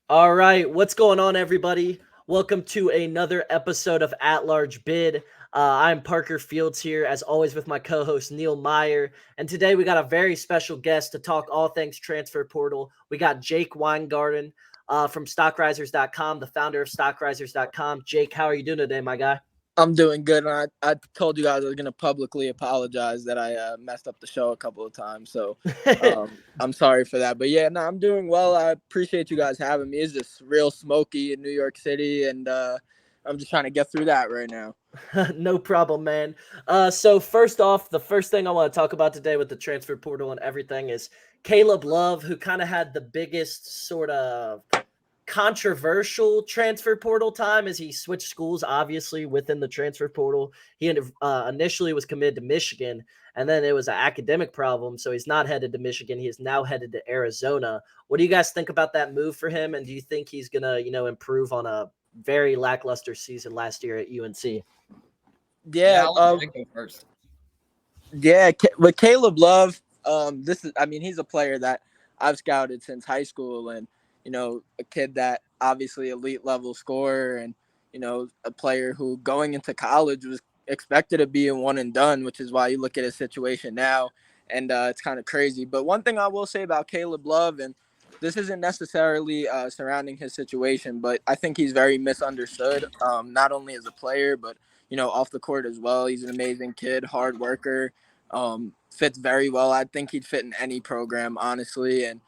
All right, what's going on, everybody? Welcome to another episode of At Large Bid. I'm Parker Fields here, as always, with my co-host Neil Meyer. And today we got a very special guest to talk all things transfer portal. We got Jake Weingarten from StockRisers.com, the founder of StockRisers.com. Jake, how are you doing today, my guy? I'm doing good, and I told you guys I was gonna publicly apologize that I messed up the show a couple of times. So I'm sorry for that. But yeah, no, I'm doing well. I appreciate you guys having me. It's just real smoky in New York City, and I'm just trying to get through that right now. No problem, man. So first off, the first thing I want to talk about today with the transfer portal and everything is Caleb Love, who kind of had the biggest sort of controversial transfer portal time as he switched schools, obviously, within the transfer portal. He initially was committed to Michigan, and then it was an academic problem, so he's not headed to Michigan. He is now headed to Arizona. What do you guys think about that move for him, and do you think he's going to, improve on a very lackluster season last year at UNC? Yeah, I'll let Jake go first. yeah. With Caleb Love, he's a player that I've scouted since high school, and a kid that obviously elite level scorer, and a player who going into college was expected to be a one and done, which is why you look at his situation now, and it's kind of crazy. But one thing I will say about Caleb Love, and this isn't necessarily surrounding his situation, but I think he's very misunderstood, not only as a player, but off the court as well. He's an amazing kid, hard worker, fits very well. I think he'd fit in any program, honestly. And,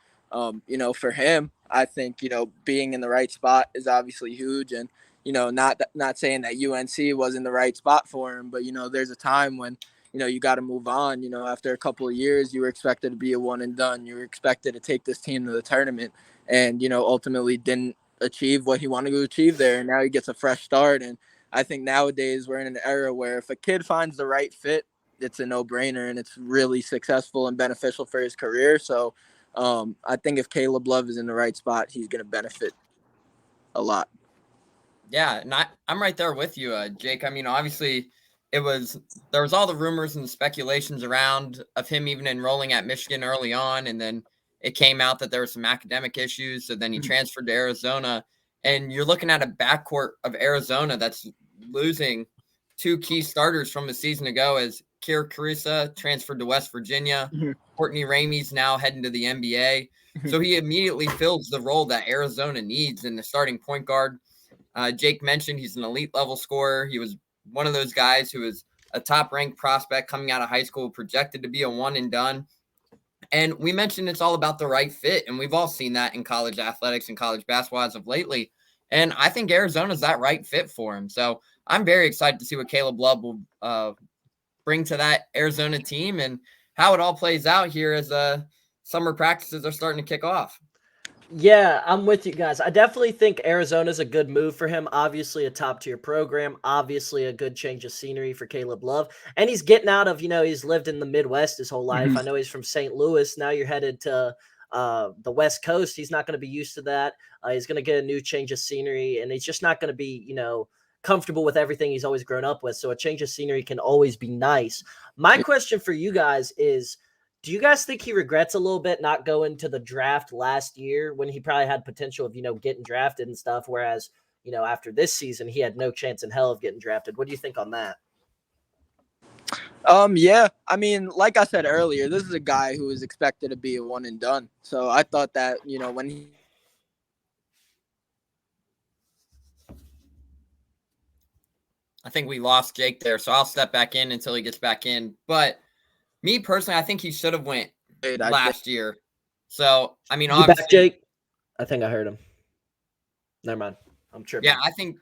for him, I think, being in the right spot is obviously huge. And, not saying that UNC was in the right spot for him, but, there's a time when, you got to move on. After a couple of years, you were expected to be a one and done. You were expected to take this team to the tournament and, ultimately didn't achieve what he wanted to achieve there. And now he gets a fresh start. And I think nowadays we're in an era where if a kid finds the right fit, it's a no-brainer and it's really successful and beneficial for his career. So I think if Caleb Love is in the right spot, he's going to benefit a lot. Yeah, and I'm right there with you, Jake. I mean, obviously, there was all the rumors and speculations around of him even enrolling at Michigan early on, and then it came out that there were some academic issues. So then he transferred to Arizona, and you're looking at a backcourt of Arizona that's losing two key starters from a season ago as Kier Carissa transferred to West Virginia. Courtney Ramey's now heading to the NBA. So he immediately fills the role that Arizona needs in the starting point guard. Jake mentioned he's an elite level scorer. He was one of those guys who was a top ranked prospect coming out of high school, projected to be a one and done. And we mentioned it's all about the right fit. And we've all seen that in college athletics and college basketball as of lately. And I think Arizona's that right fit for him. So I'm very excited to see what Caleb Love will bring to that Arizona team and how it all plays out here as summer practices are starting to kick off. Yeah, I'm with you guys. I definitely think Arizona's a good move for him. Obviously, a top tier program. Obviously, a good change of scenery for Caleb Love. And he's getting out of, he's lived in the Midwest his whole life. I know he's from St. Louis. Now you're headed to the West Coast. He's not going to be used to that. He's going to get a new change of scenery, and he's just not going to be, comfortable with everything he's always grown up with. So a change of scenery can always be nice. My question for you guys is, do you guys think he regrets a little bit not going to the draft last year when he probably had potential of, getting drafted and stuff? Whereas, after this season, he had no chance in hell of getting drafted. What do you think on that? Yeah. I mean, like I said earlier, this is a guy who is expected to be a one and done. So I thought that, when he I think we lost Jake there, so I'll step back in until he gets back in. But me personally, I think he should have went last year. So, I mean, you back, Jake? I think I heard him. Never mind. I'm tripping. Yeah, I think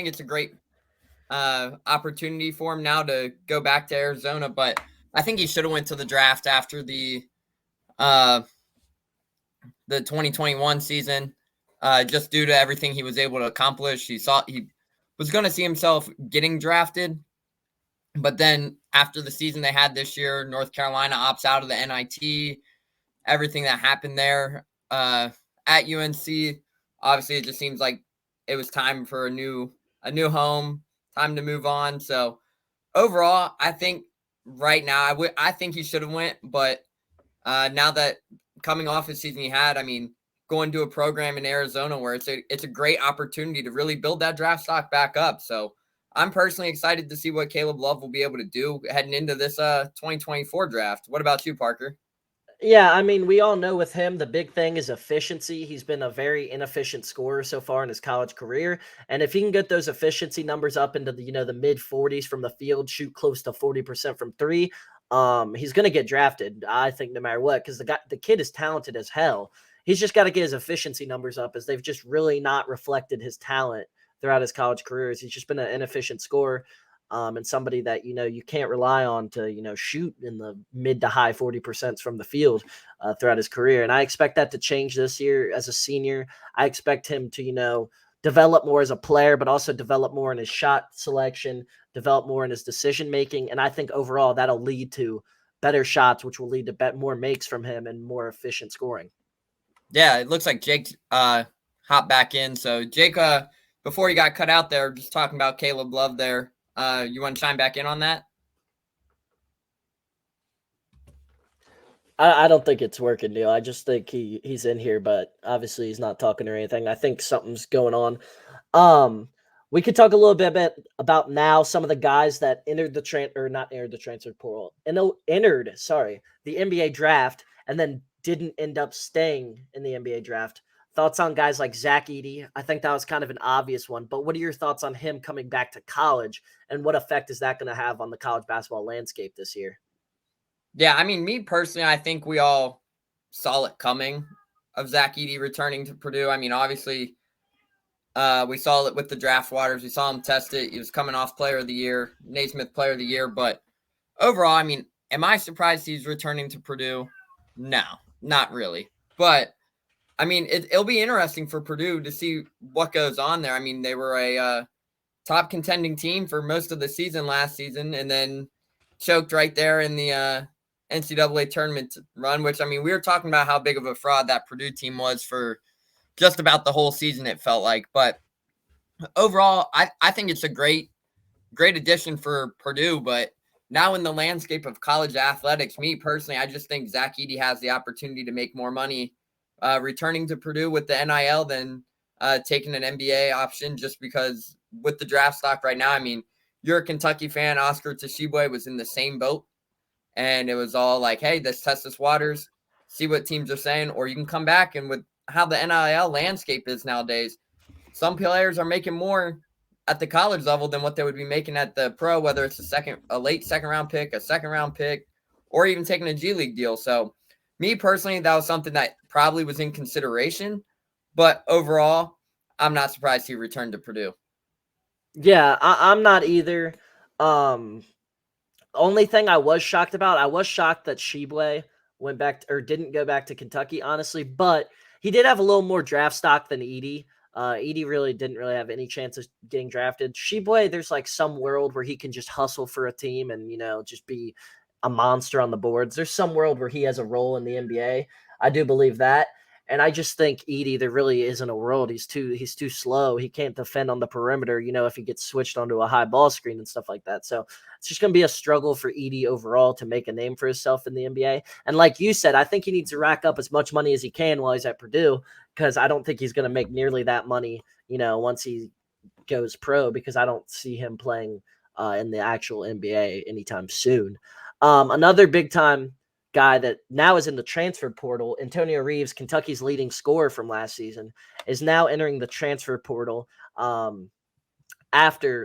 it's a great opportunity for him now to go back to Arizona, but I think he should have went to the draft after the 2021 season, just due to everything he was able to accomplish. He was going to see himself getting drafted, but then after the season they had this year, North Carolina opts out of the NIT, everything that happened there at UNC, obviously it just seems like it was time for a new home, time to move on. So overall, I think right now I think he should have went, but now that coming off his season he had, I mean, going to a program in Arizona where it's a great opportunity to really build that draft stock back up. So I'm personally excited to see what Caleb Love will be able to do heading into this 2024 draft. What about you, Parker? Yeah, I mean, we all know with him, the big thing is efficiency. He's been a very inefficient scorer so far in his college career. And if he can get those efficiency numbers up into the mid 40s from the field, shoot close to 40% from three, he's going to get drafted, I think, no matter what, because the kid is talented as hell. He's just got to get his efficiency numbers up, as they've just really not reflected his talent throughout his college career. He's just been an inefficient scorer. And somebody that you can't rely on to shoot in the mid to high 40% from the field throughout his career. And I expect that to change this year as a senior. I expect him to develop more as a player, but also develop more in his shot selection, develop more in his decision making. And I think overall that'll lead to better shots, which will lead to more makes from him and more efficient scoring. Yeah, it looks like Jake hopped back in. So Jake, before you got cut out there, just talking about Caleb Love there. You want to chime back in on that? I don't think it's working, Neil. I just think he's in here, but obviously he's not talking or anything. I think something's going on. We could talk a little bit about now some of the guys that entered not entered the transfer portal, and entered the NBA draft, and then didn't end up staying in the NBA draft. Thoughts on guys like Zach Edey? I think that was kind of an obvious one, but what are your thoughts on him coming back to college, and what effect is that going to have on the college basketball landscape this year? Yeah, I mean, me personally, I think we all saw it coming of Zach Edey returning to Purdue. I mean, obviously, we saw it with the draft waters. We saw him test it. He was coming off Player of the Year, Naismith Player of the Year. But overall, I mean, am I surprised he's returning to Purdue? No, not really. But I mean, it'll be interesting for Purdue to see what goes on there. I mean, they were a top contending team for most of the season last season, and then choked right there in the NCAA tournament run, which, I mean, we were talking about how big of a fraud that Purdue team was for just about the whole season, it felt like. But overall, I think it's a great addition for Purdue. But now in the landscape of college athletics, me personally, I just think Zach Edey has the opportunity to make more money returning to Purdue with the NIL than taking an NBA option, just because with the draft stock right now, I mean, you're a Kentucky fan. Oscar Tshiebwe was in the same boat, and it was all like, hey, let's test this waters, see what teams are saying, or you can come back. And with how the NIL landscape is nowadays, some players are making more at the college level than what they would be making at the pro, whether it's a late second round pick, a second round pick, or even taking a G League deal. So me personally, that was something that probably was in consideration, but overall, I'm not surprised he returned to Purdue. Yeah, I'm not either. Only thing I was shocked about, I was shocked that Tshiebwe went back or didn't go back to Kentucky, honestly, but he did have a little more draft stock than Edey. Edey really didn't have any chance of getting drafted. Tshiebwe, there's like some world where he can just hustle for a team and, just be a monster on the boards. There's some world where he has a role in the NBA. I do believe that. And I just think Edey, there really isn't a world. He's too slow. He can't defend on the perimeter, if he gets switched onto a high ball screen and stuff like that. So it's just going to be a struggle for Edey overall to make a name for himself in the NBA. And like you said, I think he needs to rack up as much money as he can while he's at Purdue, because I don't think he's going to make nearly that money, once he goes pro, because I don't see him playing in the actual NBA anytime soon. Another big time guy that now is in the transfer portal, Antonio Reeves, Kentucky's leading scorer from last season, is now entering the transfer portal after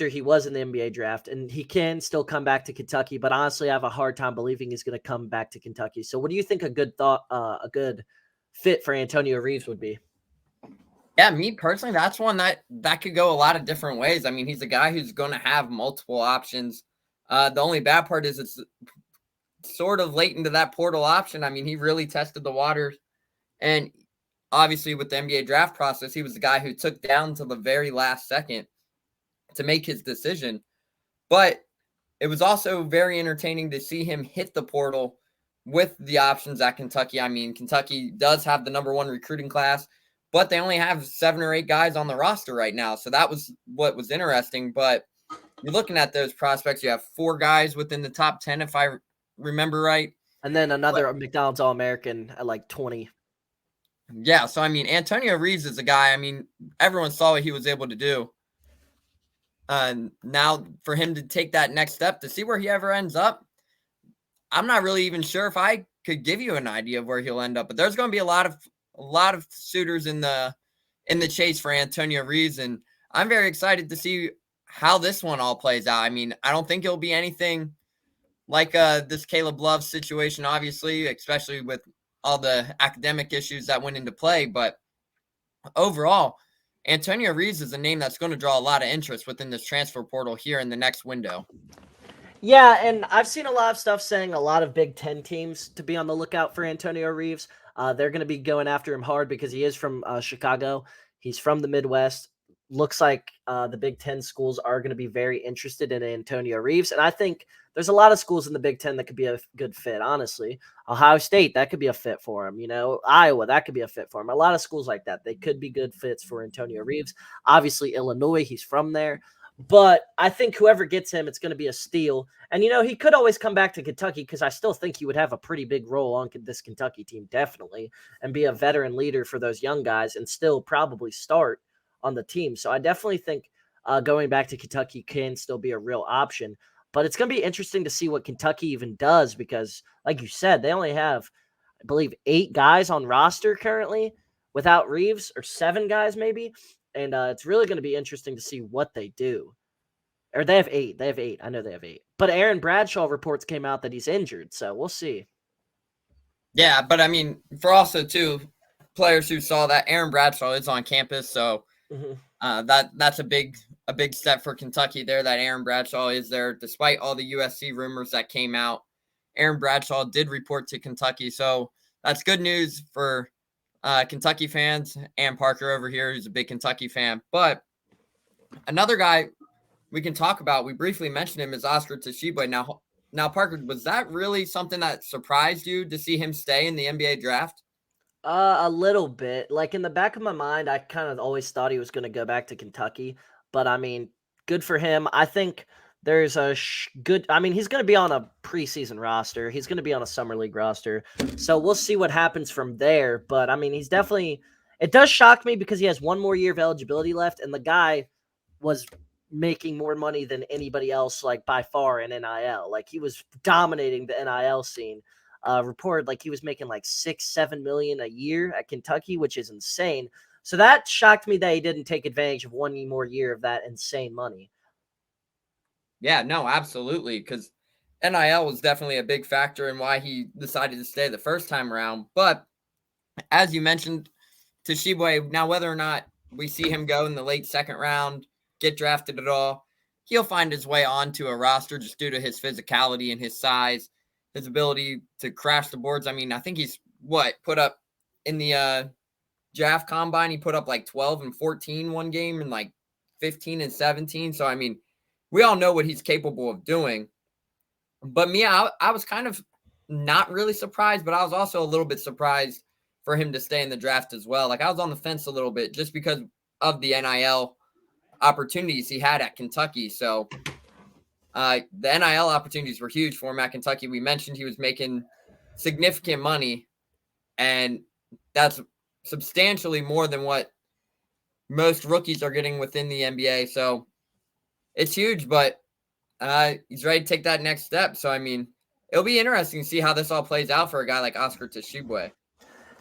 he was in the NBA draft, and he can still come back to Kentucky, but honestly, I have a hard time believing he's going to come back to Kentucky. So what do you think a good fit for Antonio Reeves would be? Yeah, me personally, that's one that could go a lot of different ways. I mean, he's a guy who's going to have multiple options. The only bad part is it's sort of late into that portal option. I mean, he really tested the waters, and obviously with the NBA draft process, he was the guy who took down to the very last second to make his decision. But it was also very entertaining to see him hit the portal with the options at Kentucky. I mean, Kentucky does have the number one recruiting class, but they only have 7 or 8 guys on the roster right now. So that was what was interesting. But you're looking at those prospects, you have 4 guys within the top 10, if I remember right. And then another McDonald's All-American at like 20. Yeah, so I mean, Antonio Reeves is a guy. I mean, everyone saw what he was able to do. Now for him to take that next step to see where he ever ends up, I'm not really even sure if I could give you an idea of where he'll end up. But there's going to be a lot of suitors in the chase for Antonio Reeves, and I'm very excited to see how this one all plays out. I mean, I don't think it'll be anything like this Caleb Love situation, obviously, especially with all the academic issues that went into play. But overall, Antonio Reeves is a name that's going to draw a lot of interest within this transfer portal here in the next window. Yeah, and I've seen a lot of stuff saying a lot of Big Ten teams to be on the lookout for Antonio Reeves. They're going to be going after him hard because he is from Chicago. He's from the Midwest. Looks like the Big Ten schools are going to be very interested in Antonio Reeves. And I think there's a lot of schools in the Big Ten that could be a good fit, honestly. Ohio State, that could be a fit for him. Iowa, that could be a fit for him. A lot of schools like that, they could be good fits for Antonio Reeves. Obviously, Illinois, he's from there. But I think whoever gets him, it's going to be a steal. And, he could always come back to Kentucky because I still think he would have a pretty big role on this Kentucky team, definitely, and be a veteran leader for those young guys and still probably start on the team. So I definitely think going back to Kentucky can still be a real option. But it's going to be interesting to see what Kentucky even does because, like you said, they only have, I believe, 8 guys on roster currently without Reeves, or 7 guys maybe. And it's really going to be interesting to see what they do. Or they have 8. They have 8. I know they have 8. But Aaron Bradshaw reports came out that he's injured, so we'll see. Yeah, but I mean, for also too players who saw that Aaron Bradshaw is on campus, so that's a big step for Kentucky there. That Aaron Bradshaw is there, despite all the USC rumors that came out. Aaron Bradshaw did report to Kentucky, so that's good news for Kentucky fans. And Parker over here, who's a big Kentucky fan. But another guy we can talk about, we briefly mentioned him, is Oscar Tshiebwe. Now, Parker, was that really something that surprised you to see him stay in the NBA draft? A little bit. Like in the back of my mind, I kind of always thought he was going to go back to Kentucky. But I mean, good for him. I think there's a good. I mean, he's going to be on a preseason roster. He's going to be on a summer league roster. So we'll see what happens from there. But I mean, he's definitely. It does shock me because he has one more year of eligibility left, and the guy was making more money than anybody else, like by far in NIL. Like he was dominating the NIL scene. Reported like he was making like 6-7 million a year at Kentucky, which is insane. So that shocked me that he didn't take advantage of one more year of that insane money. Yeah, no, absolutely. Because NIL was definitely a big factor in why he decided to stay the first time around. But as you mentioned, Tshiebwe, now whether or not we see him go in the late second round, get drafted at all, he'll find his way onto a roster just due to his physicality and his size, his ability to crash the boards. I mean, I think he's put up in the draft combine, he put up like 12 and 14 one game and like 15 and 17. So, I mean, we all know what he's capable of doing. But me, I was kind of not really surprised, but I was also a little bit surprised for him to stay in the draft as well. Like I was on the fence a little bit just because of the NIL opportunities he had at Kentucky. So the NIL opportunities were huge for him at Kentucky. We mentioned he was making significant money, and that's substantially more than what most rookies are getting within the NBA. So it's huge, but he's ready to take that next step. So, I mean, it'll be interesting to see how this all plays out for a guy like Oscar Tshiebwe.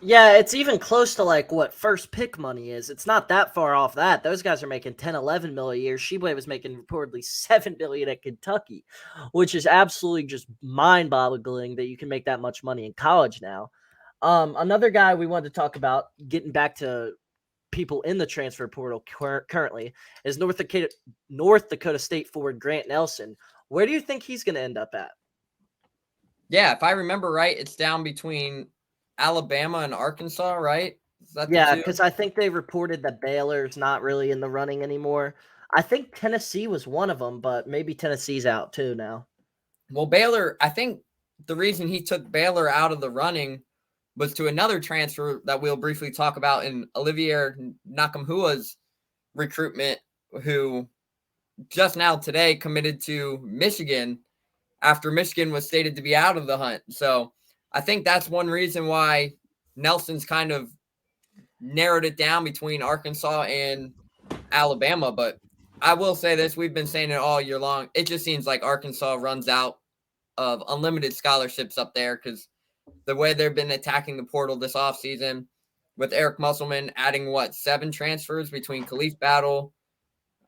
Yeah, it's even close to like what first pick money is. It's not that far off that. Those guys are making 10-11 mil a year. Tshiebwe was making reportedly 7 million at Kentucky, which is absolutely just mind-boggling that you can make that much money in college now. Another guy we wanted to talk about, getting back to people in the transfer portal currently, is North Dakota State forward Grant Nelson. Where do you think he's going to end up at? Yeah, if I remember right, it's down between Alabama and Arkansas, right? Yeah, because I think they reported that Baylor's not really in the running anymore. I think Tennessee was one of them, but maybe Tennessee's out too now. Well, Baylor, I think the reason he took Baylor out of the running was to another transfer that we'll briefly talk about in Olivier Nakamhua's recruitment, who just now today committed to Michigan after Michigan was stated to be out of the hunt. So I think that's one reason why Nelson's kind of narrowed it down between Arkansas and Alabama. But I will say this, we've been saying it all year long. It just seems like Arkansas runs out of unlimited scholarships up there because the way they've been attacking the portal this offseason with Eric Musselman adding 7 transfers between Khalif Battle,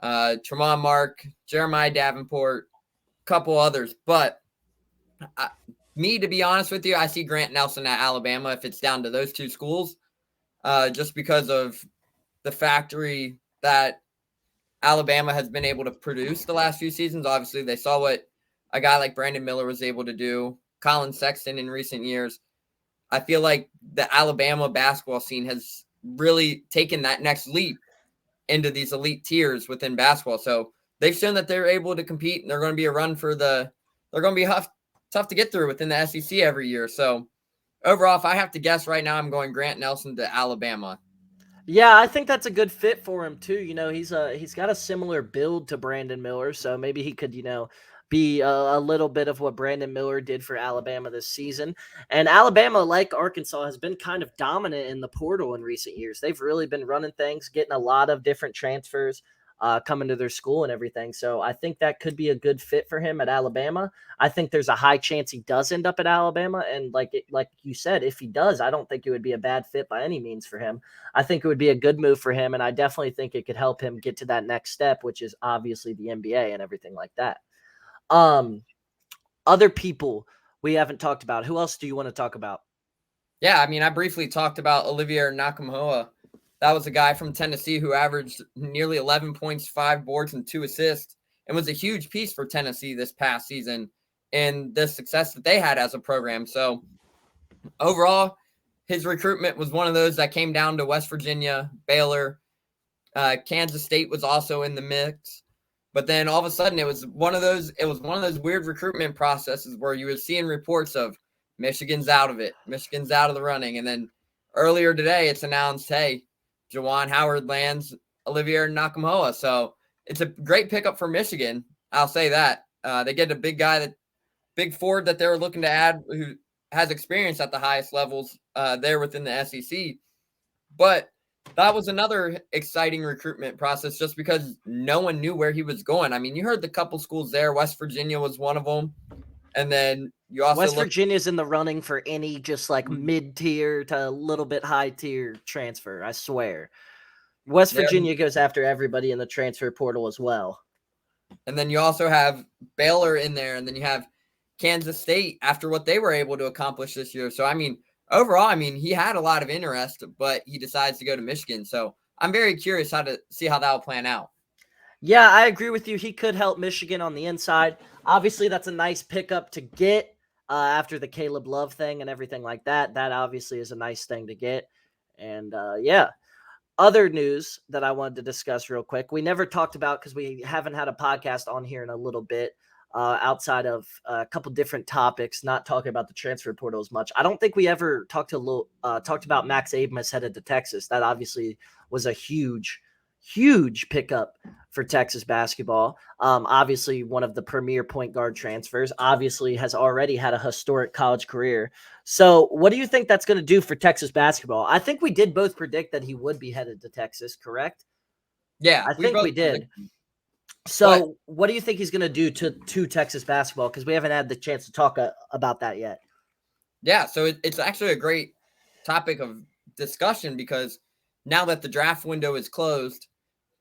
Tremont Mark, Jeremiah Davenport, a couple others. But to be honest with you, I see Grant Nelson at Alabama if it's down to those 2 schools, just because of the factory that Alabama has been able to produce the last few seasons. Obviously, they saw what a guy like Brandon Miller was able to do, Colin Sexton in recent years. I feel like the Alabama basketball scene has really taken that next leap into these elite tiers within basketball. So they've shown that they're able to compete, and they're going to be a run for they're going to be tough to get through within the SEC every year. So overall, if I have to guess right now, I'm going Grant Nelson to Alabama. Yeah, I think that's a good fit for him too. He's got a similar build to Brandon Miller, so maybe he could, be a little bit of what Brandon Miller did for Alabama this season. And Alabama, like Arkansas, has been kind of dominant in the portal in recent years. They've really been running things, getting a lot of different transfers coming to their school and everything. So I think that could be a good fit for him at Alabama. I think there's a high chance he does end up at Alabama. And like you said, if he does, I don't think it would be a bad fit by any means for him. I think it would be a good move for him. And I definitely think it could help him get to that next step, which is obviously the NBA and everything like that. Other people we haven't talked about. Who else do you want to talk about? Yeah, I mean, I briefly talked about Olivier Nkamhoua. That was a guy from Tennessee who averaged nearly 11 points, 5 boards, and 2 assists, and was a huge piece for Tennessee this past season in the success that they had as a program. So overall, his recruitment was one of those that came down to West Virginia, Baylor, Kansas State was also in the mix. But then all of a sudden, it was one of those weird recruitment processes where you were seeing reports of Michigan's out of it, Michigan's out of the running, and then earlier today, it's announced, hey, Juwan Howard lands Olivier Nkamhoua. So it's a great pickup for Michigan. I'll say that. They get a big forward that they were looking to add who has experience at the highest levels there within the SEC. But that was another exciting recruitment process just because no one knew where he was going. I mean, you heard the couple schools there. West Virginia was one of them. And then you also West Virginia's in the running for any just like mid-tier to a little bit high-tier transfer, I swear. West Virginia goes after everybody in the transfer portal as well. And then you also have Baylor in there, and then you have Kansas State after what they were able to accomplish this year. So, I mean, overall, he had a lot of interest, but he decides to go to Michigan. So I'm very curious to see how that will plan out. Yeah, I agree with you. He could help Michigan on the inside. Obviously, that's a nice pickup to get after the Caleb Love thing and everything like that. That obviously is a nice thing to get. And yeah, other news that I wanted to discuss real quick. We never talked about because we haven't had a podcast on here in a little bit outside of a couple different topics, not talking about the transfer portal as much. I don't think we ever talked about Max Abmas headed to Texas. That obviously was a huge pickup for Texas basketball. Obviously one of the premier point guard transfers, obviously has already had a historic college career. So what do you think that's going to do for Texas basketball? I think we did both predict that he would be headed to Texas, correct? Yeah, I think we did. So what do you think he's going to do to Texas basketball? Because we haven't had the chance to talk about that yet. Yeah, so it's actually a great topic of discussion because now that the draft window is closed,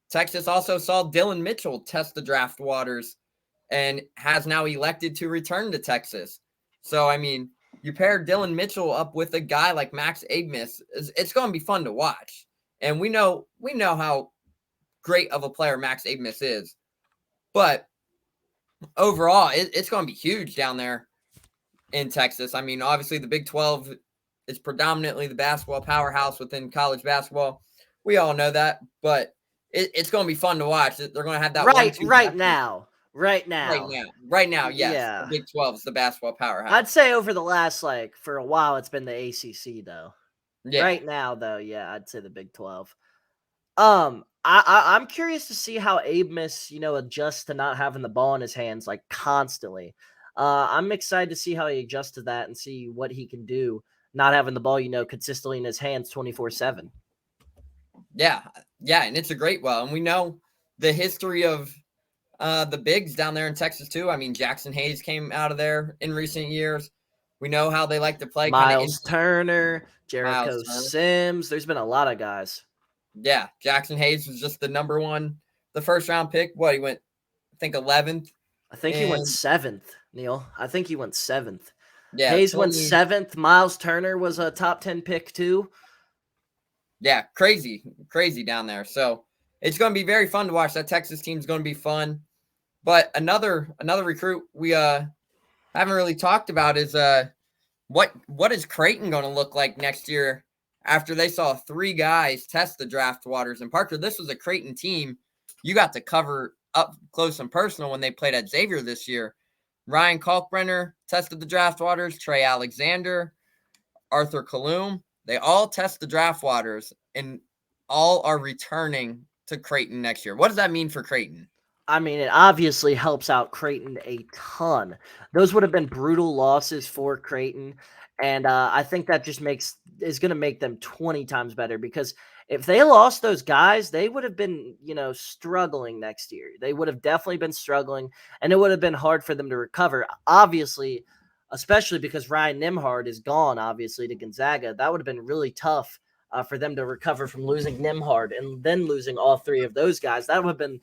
Texas also saw Dillon Mitchell test the draft waters and has now elected to return to Texas. So, I mean, you pair Dillon Mitchell up with a guy like Max Abmas, it's going to be fun to watch. And we know how great of a player Max Abmas is. But overall, it's going to be huge down there in Texas. I mean, obviously the Big 12 is predominantly the basketball powerhouse within college basketball. We all know that, but it's going to be fun to watch. They're going to have that right now. Yes. Yeah. The Big 12 is the basketball powerhouse. I'd say over the last, for a while, it's been the ACC though. Yeah. Right now though, yeah, I'd say the Big 12. I'm curious to see how Abmas, adjusts to not having the ball in his hands constantly. I'm excited to see how he adjusts to that and see what he can do, not having the ball, consistently in his hands 24/7. Yeah, yeah, and it's a great well, and we know the history of the bigs down there in Texas too. I mean, Jackson Hayes came out of there in recent years. We know how they like to play, kind of Miles Turner, Miles Jericho Turner. Sims. There's been a lot of guys. Yeah, Jackson Hayes was just the number one, the first round pick. What he went, I think 11th, I think he went and seventh, Neil. I think he went seventh. yeah, Hayes went totally. seventh. Miles Turner was a top 10 pick too. Yeah, crazy down there. So it's going to be very fun to watch. That Texas team's going to be fun. But another recruit we haven't really talked about is what is Creighton going to look like next year after they saw 3 guys test the draft waters? And Parker, this was a Creighton team you got to cover up close and personal when they played at Xavier this year. Ryan Kalkbrenner tested the draft waters, Trey Alexander, Arthur Kalum. They all test the draft waters and all are returning to Creighton next year. What does that mean for Creighton? I mean, it obviously helps out Creighton a ton. Those would have been brutal losses for Creighton, and I think that just is going to make them 20 times better because if they lost those guys, they would have been, struggling next year. They would have definitely been struggling, and it would have been hard for them to recover. Obviously, especially because Ryan Nimhard is gone, obviously, to Gonzaga. That would have been really tough for them to recover from losing Nimhard and then losing all 3 of those guys. That would have been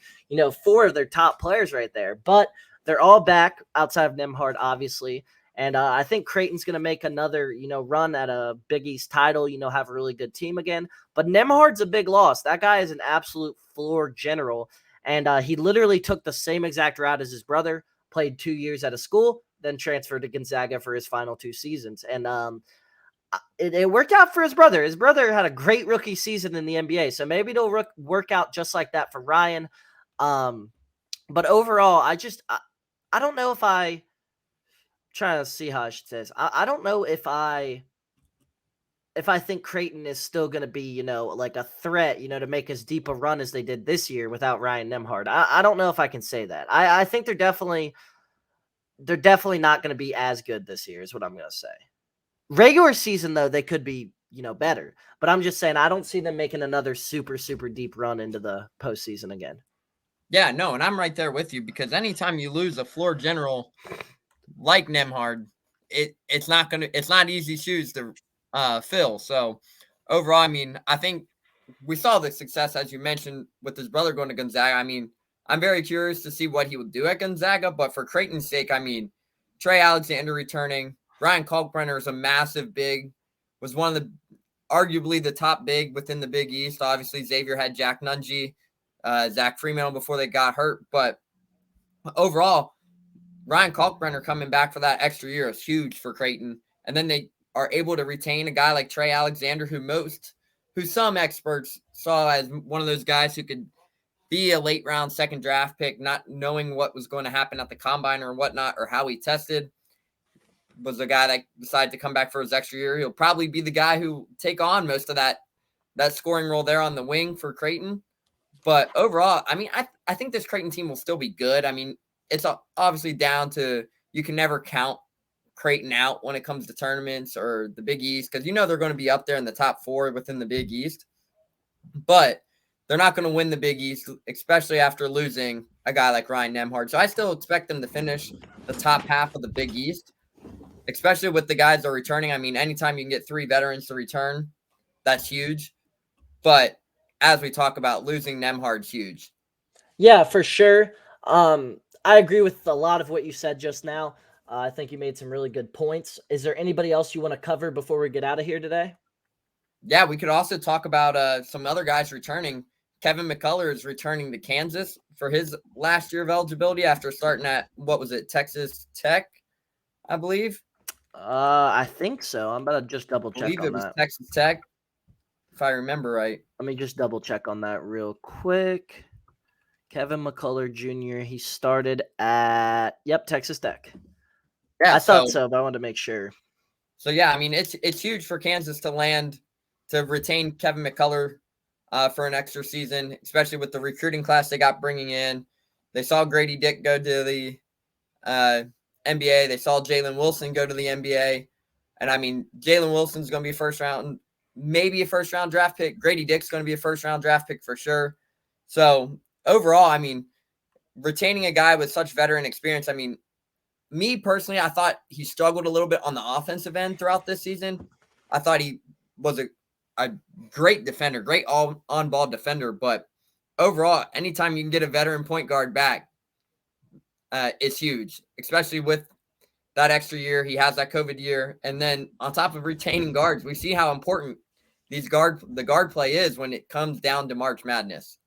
4 of their top players right there. But they're all back outside of Nimhard, obviously. And I think Creighton's going to make another, run at a Big East title, have a really good team again. But Nimhard's a big loss. That guy is an absolute floor general. And he literally took the same exact route as his brother, played 2 years at a school, then transferred to Gonzaga for his final 2 seasons. And it worked out for his brother. His brother had a great rookie season in the NBA, so maybe it'll work out just like that for Ryan. But overall, I don't know if trying to see how I should say this. I don't know if I think Creighton is still going to be, like a threat, to make as deep a run as they did this year without Ryan Nimhard. I don't know if I can say that. I think they're definitely not going to be as good this year is what I'm going to say. Regular season, though, they could be, better. But I'm just saying I don't see them making another super, super deep run into the postseason again. Yeah, no, and I'm right there with you because anytime you lose a floor general like Nimhard, it's not easy shoes to fill. So overall, I mean, I think we saw the success as you mentioned with his brother going to Gonzaga. I mean, I'm very curious to see what he will do at Gonzaga, but for Creighton's sake, I mean, Trey Alexander returning, Ryan Kalkbrenner is a massive big, was one of the arguably the top big within the Big East. Obviously, Xavier had Jack Nunge, Zach Freeman before they got hurt, but overall, Ryan Kalkbrenner coming back for that extra year is huge for Creighton. And then they are able to retain a guy like Trey Alexander, who some experts saw as one of those guys who could be a late round second draft pick, not knowing what was going to happen at the combine or whatnot, or how he tested. Was a guy that decided to come back for his extra year. He'll probably be the guy who take on most of that scoring role there on the wing for Creighton. But overall, I mean, I think this Creighton team will still be good. I mean, it's obviously down to you can never count Creighton out when it comes to tournaments or the Big East because they're going to be up there in the top 4 within the Big East. But they're not going to win the Big East, especially after losing a guy like Ryan Nimhard. So I still expect them to finish the top half of the Big East, especially with the guys that are returning. I mean, anytime you can get 3 veterans to return, that's huge. But as we talk about, losing Nemhard's huge. Yeah, for sure. I agree with a lot of what you said just now. I think you made some really good points. Is there anybody else you want to cover before we get out of here today? Yeah, we could also talk about some other guys returning. Kevin McCullough is returning to Kansas for his last year of eligibility after starting at, Texas Tech, I believe. I think so. I'm about to just double check I believe on it was that. Texas Tech, if I remember right. Let me just double check on that real quick. Kevin McCullough Jr. He started at Texas Tech. Yeah, I thought so, but I wanted to make sure. So yeah, I mean it's huge for Kansas to retain Kevin McCullough for an extra season, especially with the recruiting class they got bringing in. They saw Grady Dick go to the NBA. They saw Jalen Wilson go to the NBA. And I mean, Jalen Wilson's going to be first round maybe a first round draft pick. Grady Dick's going to be a first round draft pick for sure. So overall, I mean, retaining a guy with such veteran experience, I mean, me personally, I thought he struggled a little bit on the offensive end throughout this season. I thought he was a great defender, great on-ball defender. But overall, anytime you can get a veteran point guard back, it's huge, especially with that extra year. He has that COVID year. And then on top of retaining guards, we see how important the guard play is when it comes down to March Madness.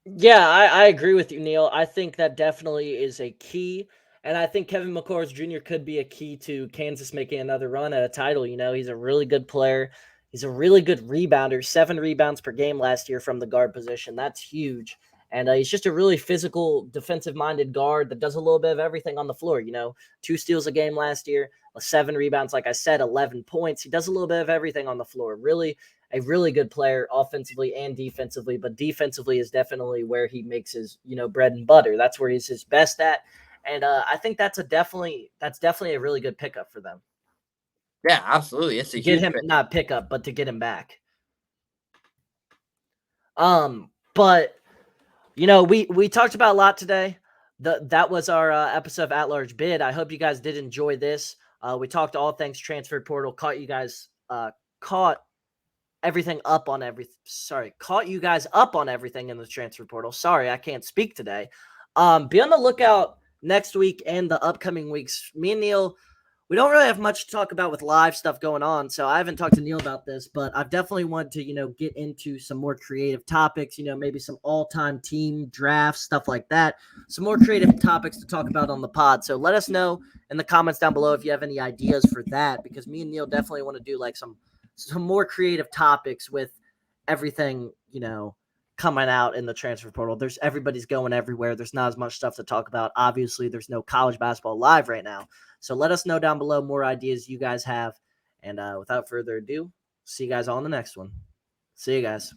Yeah, I agree with you, Neil. I think that definitely is a key. And I think Kevin McCord Jr. could be a key to Kansas making another run at a title. He's a really good player. He's a really good rebounder, 7 rebounds per game last year from the guard position. That's huge. And he's just a really physical, defensive-minded guard that does a little bit of everything on the floor. 2 steals a game last year, 7 rebounds, like I said, 11 points. He does a little bit of everything on the floor. Really, a really good player offensively and defensively, but defensively is definitely where he makes his, bread and butter. That's where he's his best at. And I think that's definitely a really good pickup for them. Yeah, absolutely. It's a Get huge him, pick. not pickup, but to get him back. But we talked about a lot today. That was our episode of At Large Bid. I hope you guys did enjoy this. We talked all things transfer portal. Caught you guys up on everything in the transfer portal. Sorry, I can't speak today. Be on the lookout next week and the upcoming weeks. Me and Neil, we don't really have much to talk about with live stuff going on, so I haven't talked to Neil about this, but I've definitely wanted to, get into some more creative topics, maybe some all-time team drafts, stuff like that. Some more creative topics to talk about on the pod. So let us know in the comments down below if you have any ideas for that, because me and Neil definitely want to do like some more creative topics with everything, coming out in the transfer portal. Everybody's going everywhere. There's not as much stuff to talk about. Obviously, there's no college basketball live right now. So let us know down below more ideas you guys have. And without further ado, see you guys all in the next one. See you guys.